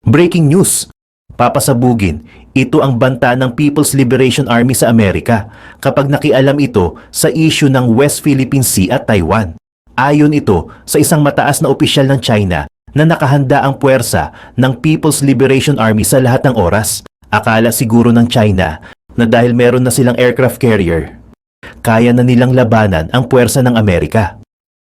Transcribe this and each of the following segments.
Breaking news! Papasabugin, ito ang banta ng People's Liberation Army sa Amerika kapag nakialam ito sa issue ng West Philippine Sea at Taiwan. Ayon ito sa isang mataas na opisyal ng China na nakahanda ang puwersa ng People's Liberation Army sa lahat ng oras. Akala siguro ng China na dahil meron na silang aircraft carrier, kaya na nilang labanan ang puwersa ng Amerika.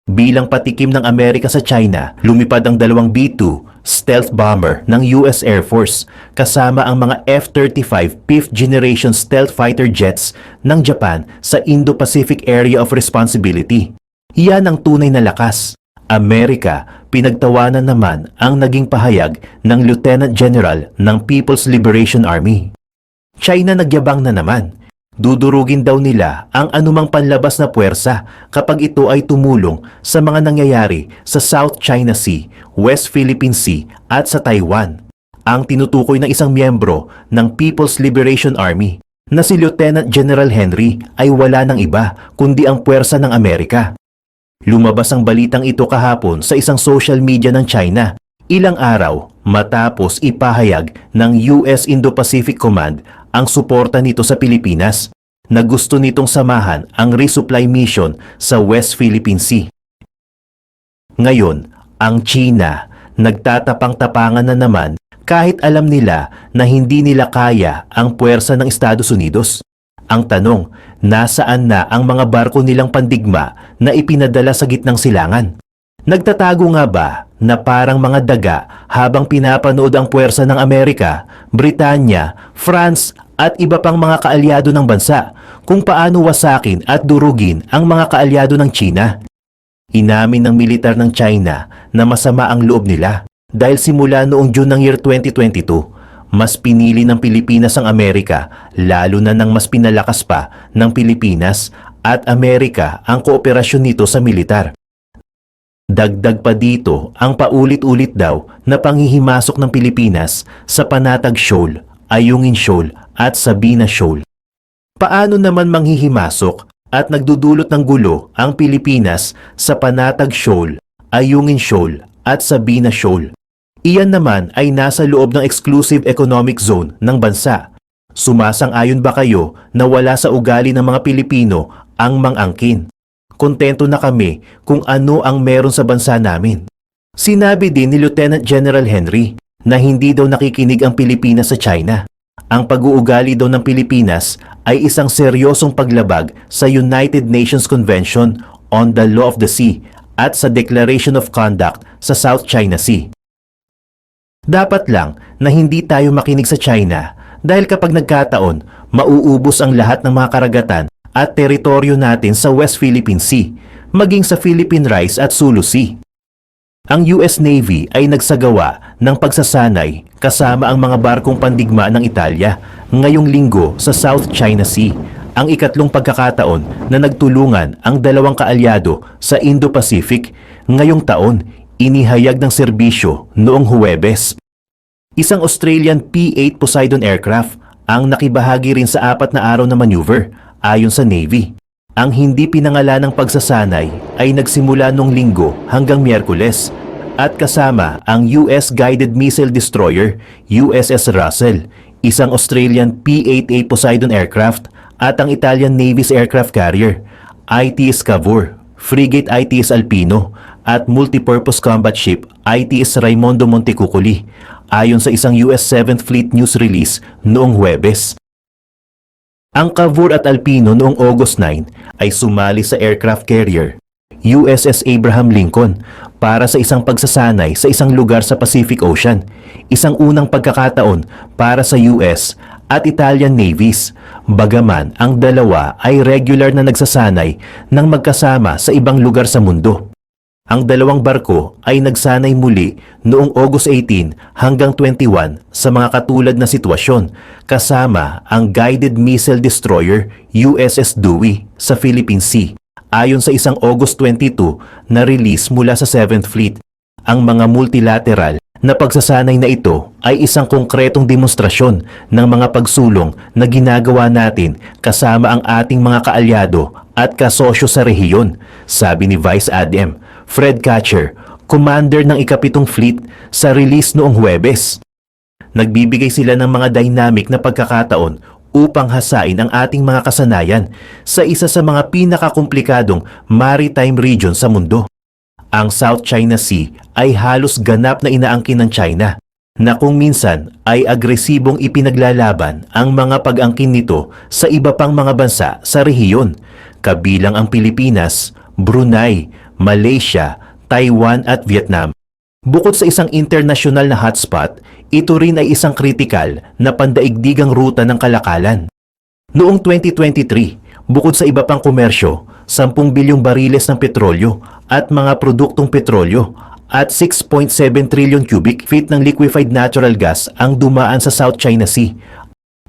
Bilang patikim ng Amerika sa China, lumipad ang dalawang B-2 stealth bomber ng US Air Force kasama ang mga F-35 5th generation stealth fighter jets ng Japan sa Indo-Pacific Area of Responsibility. Iyan ang tunay na lakas. Amerika, pinagtawanan naman ang naging pahayag ng Lieutenant General ng People's Liberation Army. China nagyabang na naman. Dudurugin daw nila ang anumang panlabas na puwersa kapag ito ay tumulong sa mga nangyayari sa South China Sea, West Philippine Sea at sa Taiwan. Ang tinutukoy ng isang miyembro ng People's Liberation Army na si Lieutenant General Henry ay wala ng iba kundi ang puwersa ng Amerika. Lumabas ang balitang ito kahapon sa isang social media ng China, ilang araw matapos ipahayag ng US Indo-Pacific Command ang suporta nito sa Pilipinas na gusto nitong samahan ang resupply mission sa West Philippine Sea. Ngayon, ang China nagtatapang-tapangan na naman kahit alam nila na hindi nila kaya ang puwersa ng Estados Unidos. Ang tanong, nasaan na ang mga barko nilang pandigma na ipinadala sa gitnang silangan? Nagtatago nga ba na parang mga daga habang pinapanood ang puwersa ng Amerika, Britanya, France at iba pang mga kaalyado ng bansa kung paano wasakin at durugin ang mga kaalyado ng China? Inamin ng militar ng China na masama ang loob nila dahil simula noong June ng year 2022, mas pinili ng Pilipinas ang Amerika lalo na nang mas pinalakas pa ng Pilipinas at Amerika ang kooperasyon nito sa militar. Dagdag pa dito ang paulit-ulit daw na panghihimasok ng Pilipinas sa Panatag Shoal, Ayungin Shoal at Sabina Shoal. Paano naman manghihimasok at nagdudulot ng gulo ang Pilipinas sa Panatag Shoal, Ayungin Shoal at Sabina Shoal? Iyan naman ay nasa loob ng exclusive economic zone ng bansa. Sumasang-ayon ba kayo na wala sa ugali ng mga Pilipino ang mangangkin? Kontento na kami kung ano ang meron sa bansa namin. Sinabi din ni Lieutenant General Henry na hindi daw nakikinig ang Pilipinas sa China. Ang pag-uugali daw ng Pilipinas ay isang seryosong paglabag sa United Nations Convention on the Law of the Sea at sa Declaration of Conduct sa South China Sea. Dapat lang na hindi tayo makinig sa China dahil kapag nagkataon, mauubos ang lahat ng mga karagatan at teritoryo natin sa West Philippine Sea, maging sa Philippine Rice at Sulu Sea. Ang US Navy ay nagsagawa ng pagsasanay kasama ang mga barkong pandigma ng Italia ngayong linggo sa South China Sea, ang ikatlong pagkakataon na nagtulungan ang dalawang kaalyado sa Indo-Pacific ngayong taon. Inihayag ng serbisyo noong Huwebes. Isang Australian P-8 Poseidon aircraft ang nakibahagi rin sa 4 na araw na maneuver ayon sa Navy. Ang hindi pinangalanang pagsasanay ay nagsimula noong linggo hanggang Miyerkules at kasama ang US Guided Missile Destroyer USS Russell, isang Australian P-8A Poseidon aircraft at ang Italian Navy's aircraft carrier ITS Cavour, frigate ITS Alpino at multipurpose combat ship ITS Raimondo Montecuccoli ayon sa isang US 7th Fleet news release noong Huwebes. Ang Cavour at Alpino noong August 9 ay sumali sa aircraft carrier USS Abraham Lincoln para sa isang pagsasanay sa isang lugar sa Pacific Ocean, isang unang pagkakataon para sa US at Italian navies, bagaman ang dalawa ay regular na nagsasanay ng magkasama sa ibang lugar sa mundo. Ang dalawang barko ay nagsanay muli noong August 18 hanggang 21 sa mga katulad na sitwasyon kasama ang Guided Missile Destroyer USS Dewey sa Philippine Sea ayon sa isang August 22 na release mula sa 7th Fleet. Ang mga multilateral na pagsasanay na ito ay isang konkretong demonstrasyon ng mga pagsulong na ginagawa natin kasama ang ating mga kaalyado at kasosyo sa rehiyon, sabi ni Vice Adm. Fred Catcher, commander ng ikapitong fleet sa release noong Huwebes. Nagbibigay sila ng mga dynamic na pagkakataon upang hasain ang ating mga kasanayan sa isa sa mga pinakakomplikadong maritime region sa mundo. Ang South China Sea ay halos ganap na inaangkin ng China, na kung minsan ay agresibong ipinaglalaban ang mga pag-angkin nito sa iba pang mga bansa sa rehiyon, kabilang ang Pilipinas, Brunei, Malaysia, Taiwan at Vietnam. Bukod sa isang internasyonal na hotspot, ito rin ay isang kritikal na pandaigdigang ruta ng kalakalan. Noong 2023, bukod sa iba pang komersyo, 10 bilyong bariles ng petrolyo at mga produktong petrolyo at 6.7 trillion cubic feet ng liquefied natural gas ang dumaan sa South China Sea.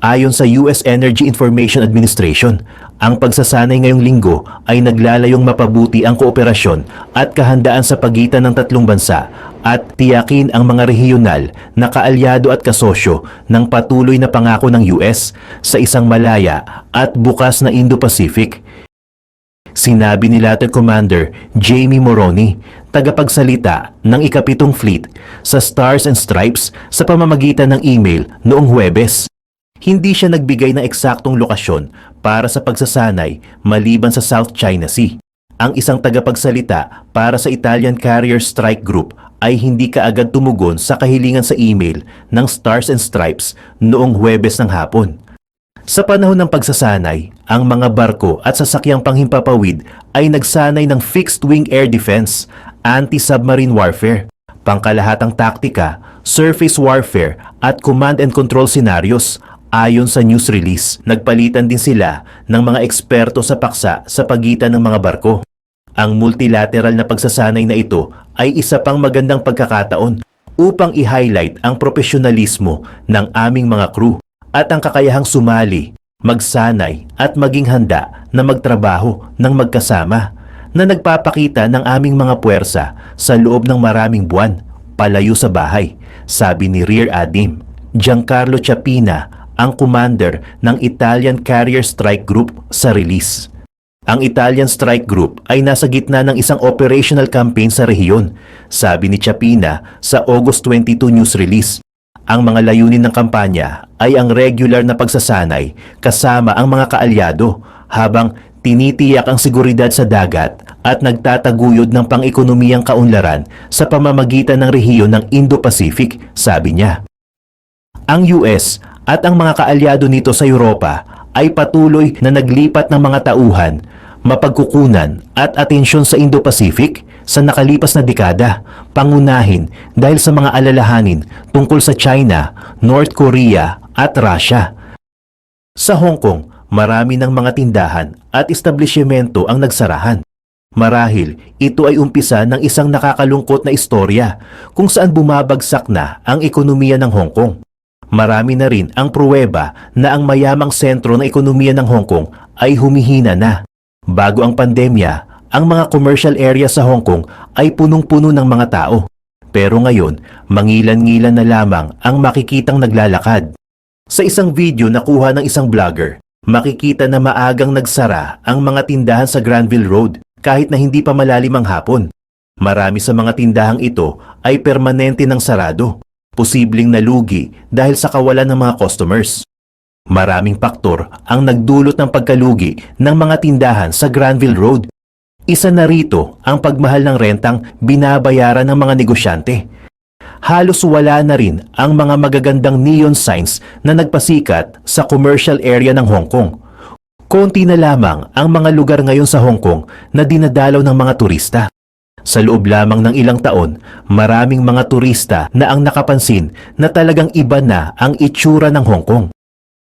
Ayon sa US Energy Information Administration, ang pagsasanay ngayong linggo ay naglalayong mapabuti ang kooperasyon at kahandaan sa pagitan ng tatlong bansa at tiyakin ang mga rehiyonal na kaalyado at kasosyo ng patuloy na pangako ng US sa isang malaya at bukas na Indo-Pacific. Sinabi ni Latter Commander Jamie Moroni, tagapagsalita ng ika-7 Fleet sa Stars and Stripes sa pamamagitan ng email noong Huwebes. Hindi siya nagbigay ng eksaktong lokasyon para sa pagsasanay maliban sa South China Sea. Ang isang tagapagsalita para sa Italian Carrier Strike Group ay hindi kaagad tumugon sa kahilingan sa email ng Stars and Stripes noong Huwebes ng hapon. Sa panahon ng pagsasanay, ang mga barko at sasakyang panghimpapawid ay nagsanay ng fixed-wing air defense, anti-submarine warfare, pangkalahatang taktika, surface warfare at command and control scenarios. Ayon sa news release, nagpalitan din sila ng mga eksperto sa paksa sa pagitan ng mga barko. Ang multilateral na pagsasanay na ito ay isa pang magandang pagkakataon upang i-highlight ang profesionalismo ng aming mga crew at ang kakayahang sumali, magsanay at maging handa na magtrabaho ng magkasama na nagpapakita ng aming mga puwersa sa loob ng maraming buwan palayo sa bahay, sabi ni Rear Admiral Giancarlo Chapina, ang commander ng Italian Carrier Strike Group sa release. Ang Italian Strike Group ay nasa gitna ng isang operational campaign sa rehiyon, sabi ni Chapina sa August 22 news release. Ang mga layunin ng kampanya ay ang regular na pagsasanay kasama ang mga kaalyado habang tinitiyak ang seguridad sa dagat at nagtataguyod ng pang-ekonomiyang kaunlaran sa pamamagitan ng rehiyon ng Indo-Pacific, sabi niya. Ang US at ang mga kaalyado nito sa Europa ay patuloy na naglipat ng mga tauhan, mapagkukunan at atensyon sa Indo-Pacific sa nakalipas na dekada, pangunahin dahil sa mga alalahanin tungkol sa China, North Korea at Russia. Sa Hong Kong, marami ng mga tindahan at establishmento ang nagsarahan. Marahil, ito ay umpisa ng isang nakakalungkot na istorya kung saan bumabagsak na ang ekonomiya ng Hong Kong. Marami na rin ang pruweba na ang mayamang sentro ng ekonomiya ng Hong Kong ay humihina na. Bago ang pandemya, ang mga commercial area sa Hong Kong ay punong-puno ng mga tao. Pero ngayon, mangilan-ngilan na lamang ang makikitang naglalakad. Sa isang video na kuha ng isang vlogger, makikita na maagang nagsara ang mga tindahan sa Granville Road kahit na hindi pa malalim ang hapon. Marami sa mga tindahang ito ay permanente ng sarado. Posibleng nalugi dahil sa kawalan ng mga customers. Maraming faktor ang nagdulot ng pagkalugi ng mga tindahan sa Granville Road. Isa na rito ang pagmahal ng rentang binabayaran ng mga negosyante. Halos wala na rin ang mga magagandang neon signs na nagpasikat sa commercial area ng Hong Kong. Konti na lamang ang mga lugar ngayon sa Hong Kong na dinadalaw ng mga turista. Sa loob lamang ng ilang taon, maraming mga turista na ang nakapansin na talagang iba na ang itsura ng Hong Kong.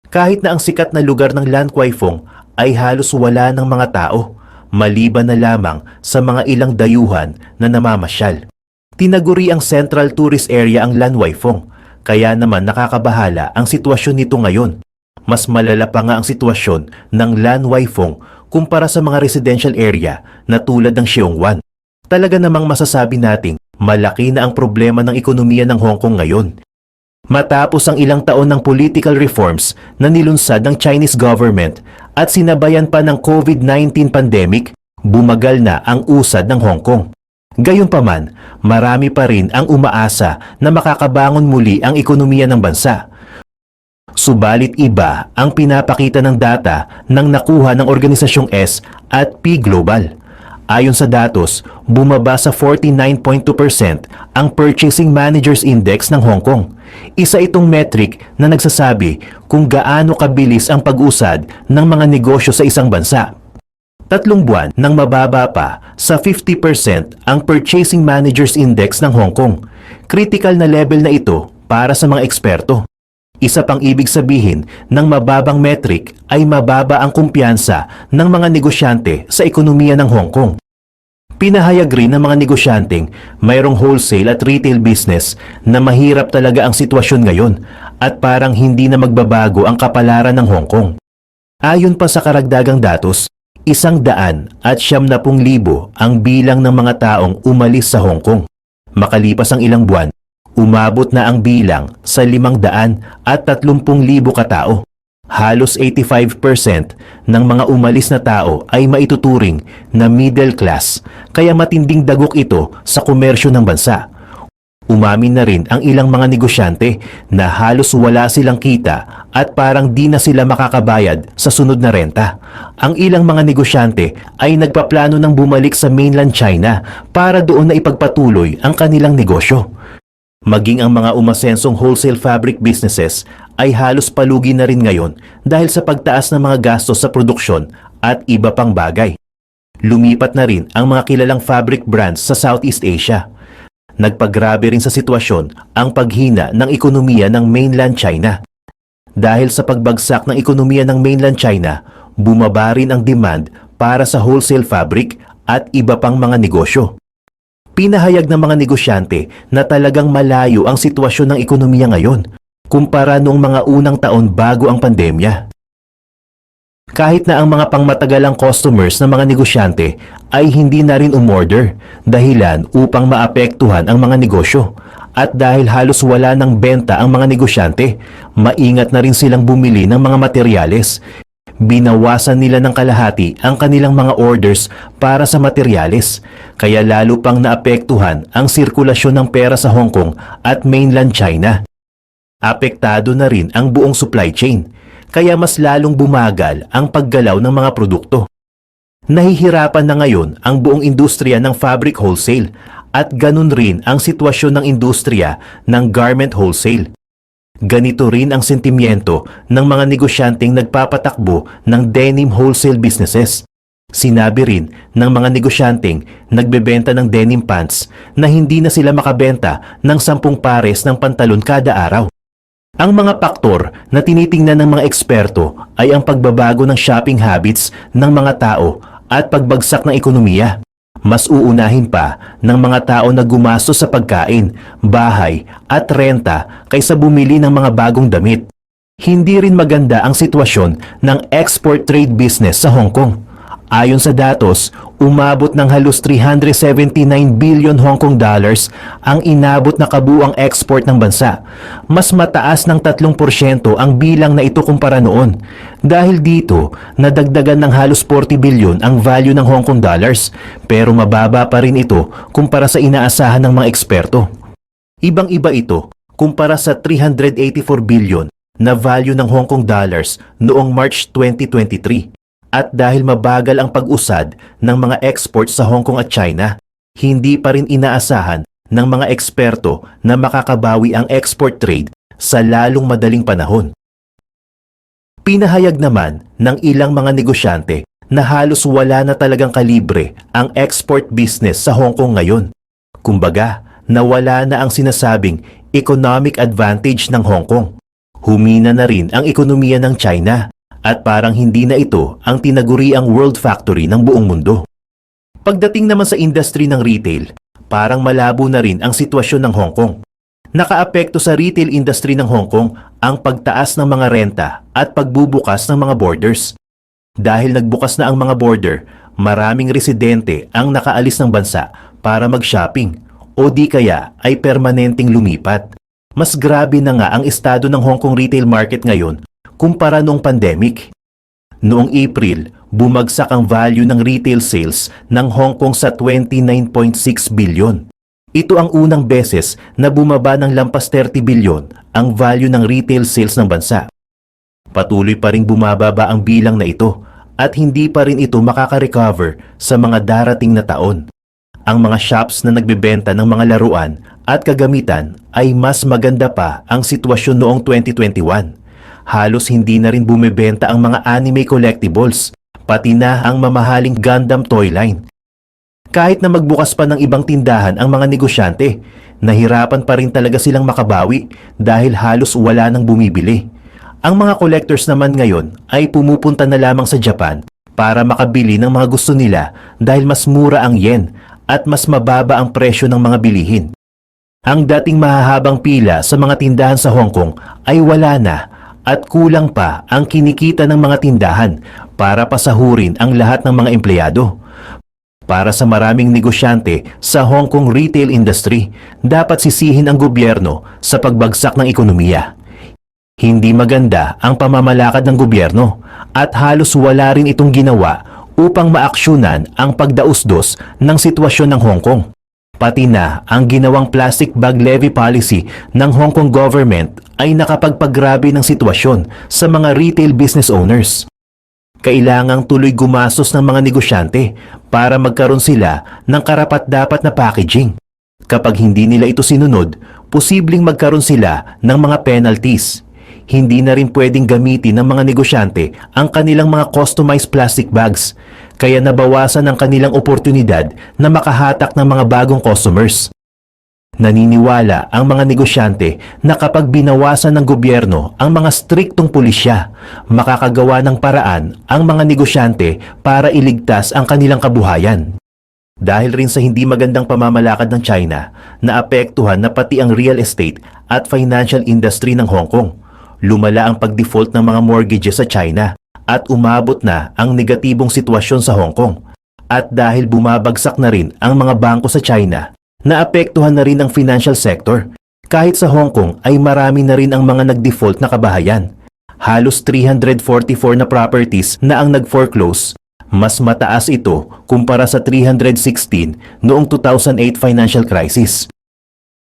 Kahit na ang sikat na lugar ng Lan Kwai Fong ay halos wala ng mga tao, maliban na lamang sa mga ilang dayuhan na namamasyal. Tinaguri ang Central Tourist Area ang Lan Kwai Fong, kaya naman nakakabahala ang sitwasyon nito ngayon. Mas malala pa nga ang sitwasyon ng Lan Kwai Fong kumpara sa mga residential area na tulad ng Sheung-wan. Talaga namang masasabi nating malaki na ang problema ng ekonomiya ng Hong Kong ngayon. Matapos ang ilang taon ng political reforms na nilunsad ng Chinese government at sinabayan pa ng COVID-19 pandemic, bumagal na ang usad ng Hong Kong. Gayunpaman, marami pa rin ang umaasa na makakabangon muli ang ekonomiya ng bansa. Subalit iba ang pinapakita ng data ng nakuha ng Organisasyong S at P Global. Ayon sa datos, bumaba sa 49.2% ang Purchasing Managers Index ng Hong Kong. Isa itong metric na nagsasabi kung gaano kabilis ang pag-usad ng mga negosyo sa isang bansa. 3 buwan nang mababa pa sa 50% ang Purchasing Managers Index ng Hong Kong. Critical na level na ito para sa mga eksperto. Isa pang ibig sabihin ng mababang metric ay mababa ang kumpiyansa ng mga negosyante sa ekonomiya ng Hong Kong. Pinahayag rin ng mga negosyanteng mayroong wholesale at retail business na mahirap talaga ang sitwasyon ngayon at parang hindi na magbabago ang kapalaran ng Hong Kong. Ayon pa sa karagdagang datos, 170,000 ang bilang ng mga taong umalis sa Hong Kong. Makalipas ang ilang buwan, umabot na ang bilang sa 530,000 katao. Halos 85% ng mga umalis na tao ay maituturing na middle class, kaya matinding dagok ito sa komersyo ng bansa. Umamin na rin ang ilang mga negosyante na halos wala silang kita at parang di na sila makakabayad sa sunod na renta. Ang ilang mga negosyante ay nagpaplano ng bumalik sa mainland China para doon na ipagpatuloy ang kanilang negosyo. Maging ang mga umasensong wholesale fabric businesses ay halos palugi na rin ngayon dahil sa pagtaas ng mga gastos sa produksyon at iba pang bagay. Lumipat na rin ang mga kilalang fabric brands sa Southeast Asia. Nagpagrabe rin sa sitwasyon ang paghina ng ekonomiya ng mainland China. Dahil sa pagbagsak ng ekonomiya ng mainland China, bumaba rin ang demand para sa wholesale fabric at iba pang mga negosyo. Pinahayag ng mga negosyante na talagang malayo ang sitwasyon ng ekonomiya ngayon kumpara noong mga unang taon bago ang pandemya. Kahit na ang mga pangmatagalang customers ng mga negosyante ay hindi na rin umorder dahilan upang maapektuhan ang mga negosyo. At dahil halos wala ng benta ang mga negosyante, maingat na rin silang bumili ng mga materyales. Binawasan nila ng kalahati ang kanilang mga orders para sa materyales, kaya lalo pang naapektuhan ang sirkulasyon ng pera sa Hong Kong at mainland China. Apektado na rin ang buong supply chain, kaya mas lalong bumagal ang paggalaw ng mga produkto. Nahihirapan na ngayon ang buong industriya ng fabric wholesale at ganun rin ang sitwasyon ng industriya ng garment wholesale. Ganito rin ang sentimiento ng mga negosyanteng nagpapatakbo ng denim wholesale businesses. Sinabi rin ng mga negosyanteng nagbebenta ng denim pants na hindi na sila makabenta ng 10 pares ng pantalon kada araw. Ang mga faktor na tinitingnan ng mga eksperto ay ang pagbabago ng shopping habits ng mga tao at pagbagsak ng ekonomiya. Mas uunahin pa ng mga tao na gumastos sa pagkain, bahay at renta kaysa bumili ng mga bagong damit. Hindi rin maganda ang sitwasyon ng export trade business sa Hong Kong. Ayon sa datos, umabot ng halos 379 billion Hong Kong dollars ang inabot na kabuuang export ng bansa. Mas mataas ng 3% ang bilang na ito kumpara noon. Dahil dito, nadagdagan ng halos 40 billion ang value ng Hong Kong dollars, pero mababa pa rin ito kumpara sa inaasahan ng mga eksperto. Ibang-iba ito kumpara sa 384 billion na value ng Hong Kong dollars noong March 2023. At dahil mabagal ang pag-usad ng mga exports sa Hong Kong at China, hindi pa rin inaasahan ng mga eksperto na makakabawi ang export trade sa lalong madaling panahon. Pinahayag naman ng ilang mga negosyante na halos wala na talagang kalibre ang export business sa Hong Kong ngayon. Kumbaga, nawala na ang sinasabing economic advantage ng Hong Kong. Humina na rin ang ekonomiya ng China. At parang hindi na ito ang tinaguriang world factory ng buong mundo. Pagdating naman sa industry ng retail, parang malabo na rin ang sitwasyon ng Hong Kong. Nakaapekto sa retail industry ng Hong Kong ang pagtaas ng mga renta at pagbubukas ng mga borders. Dahil nagbukas na ang mga border, maraming residente ang nakaalis ng bansa para mag-shopping o di kaya ay permanenteng lumipat. Mas grabe na nga ang estado ng Hong Kong retail market ngayon kumpara noong pandemic. Noong April, bumagsak ang value ng retail sales ng Hong Kong sa 29.6 billion. Ito ang unang beses na bumaba ng lampas 30 billion ang value ng retail sales ng bansa. Patuloy pa ring bumababa ang bilang na ito at hindi pa rin ito makaka-recover sa mga darating na taon. Ang mga shops na nagbebenta ng mga laruan at kagamitan ay mas maganda pa ang sitwasyon noong 2021. Halos hindi na rin bumebenta ang mga anime collectibles, pati na ang mamahaling Gundam toy line. Kahit na magbukas pa ng ibang tindahan ang mga negosyante, nahirapan pa rin talaga silang makabawi dahil halos wala nang bumibili. Ang mga collectors naman ngayon ay pumupunta na lamang sa Japan para makabili ng mga gusto nila dahil mas mura ang yen at mas mababa ang presyo ng mga bilihin. Ang dating mahahabang pila sa mga tindahan sa Hong Kong ay wala na at kulang pa ang kinikita ng mga tindahan para pasahurin ang lahat ng mga empleyado. Para sa maraming negosyante sa Hong Kong retail industry, dapat sisihin ang gobyerno sa pagbagsak ng ekonomiya. Hindi maganda ang pamamalakad ng gobyerno at halos wala rin itong ginawa upang maaksyonan ang pagdausdos ng sitwasyon ng Hong Kong. Pati na ang ginawang plastic bag levy policy ng Hong Kong government ay nakapagpagrabe ng sitwasyon sa mga retail business owners. Kailangang tuloy gumastos ng mga negosyante para magkaroon sila ng karapat-dapat na packaging. Kapag hindi nila ito sinunod, posibleng magkaroon sila ng mga penalties. Hindi na rin pwedeng gamitin ng mga negosyante ang kanilang mga customized plastic bags, kaya nabawasan ang kanilang oportunidad na makahatak ng mga bagong customers. Naniniwala ang mga negosyante na kapag binawasan ng gobyerno ang mga striktong pulisya, makakagawa ng paraan ang mga negosyante para iligtas ang kanilang kabuhayan. Dahil rin sa hindi magandang pamamalakad ng China, naapektuhan na pati ang real estate at financial industry ng Hong Kong. Lumala ang pag-default ng mga mortgages sa China at umabot na ang negatibong sitwasyon sa Hong Kong. At dahil bumabagsak na rin ang mga bangko sa China, naapektuhan na rin ang financial sector. Kahit sa Hong Kong ay marami na rin ang mga nag-default na kabahayan. Halos 344 na properties na ang nag-foreclose. Mas mataas ito kumpara sa 316 noong 2008 financial crisis.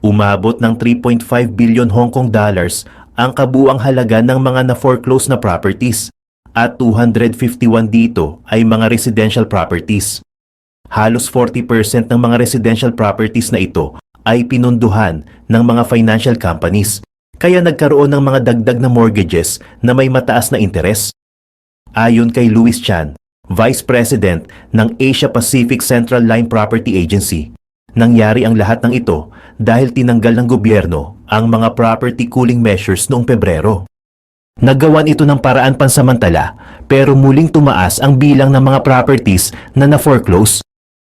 Umabot ng 3.5 billion Hong Kong dollars ang kabuang halaga ng mga na-foreclose na properties at 251 dito ay mga residential properties. Halos 40% ng mga residential properties na ito ay pinunduhan ng mga financial companies, kaya nagkaroon ng mga dagdag na mortgages na may mataas na interes. Ayon kay Louis Chan, Vice President ng Asia Pacific Central Line Property Agency, nangyari ang lahat ng ito dahil tinanggal ng gobyerno ang mga property cooling measures noong Pebrero. Nagawan ito ng paraan pansamantala pero muling tumaas ang bilang ng mga properties na na-foreclose.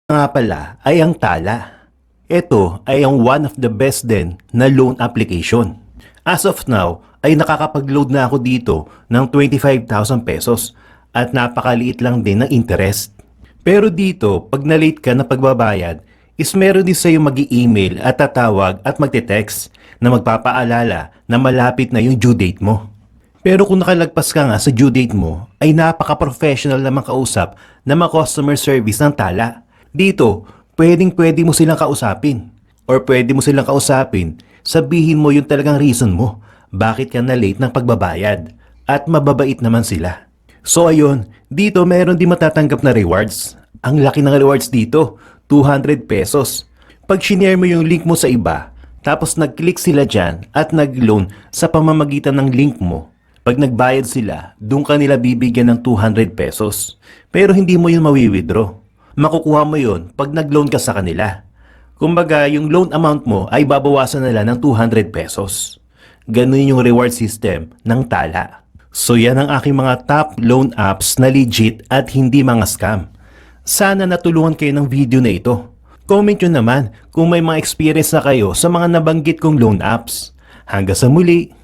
Nga pala ay ang Tala. Ito ay ang one of the best din na loan application. As of now ay nakakapag-load na ako dito ng 25,000 pesos at napakaliit lang din ng interest. Pero dito, pag na-late ka na pagbabayad, is meron din sa'yo mag-i-email at tatawag at magte-text na magpapaalala na malapit na yung due date mo. Pero kung nakalagpas ka nga sa due date mo, ay napaka-professional naman kausap ng mga customer service ng Tala. Dito, pwede mo silang kausapin. Or pwede mo silang kausapin, sabihin mo yung talagang reason mo, bakit ka na late ng pagbabayad. At mababait naman sila. So ayun, dito meron din matatanggap na rewards. Ang laki ng rewards dito, 200 pesos. Pag shinare mo yung link mo sa iba, tapos nag-click sila dyan at nag-loan sa pamamagitan ng link mo, pag nagbayad sila, doon ka nila bibigyan ng 200 pesos. Pero hindi mo yun mawi-withdraw. Makukuha mo yun pag nag-loan ka sa kanila. Kumbaga, yung loan amount mo ay babawasan nila ng 200 pesos. Ganun yung reward system ng Tala. So yan ang aking mga top loan apps na legit at hindi mga scam. Sana natulungan kayo ng video na ito. Comment nyo naman kung may mga experience na kayo sa mga nabanggit kong loan apps. Hanggang sa muli!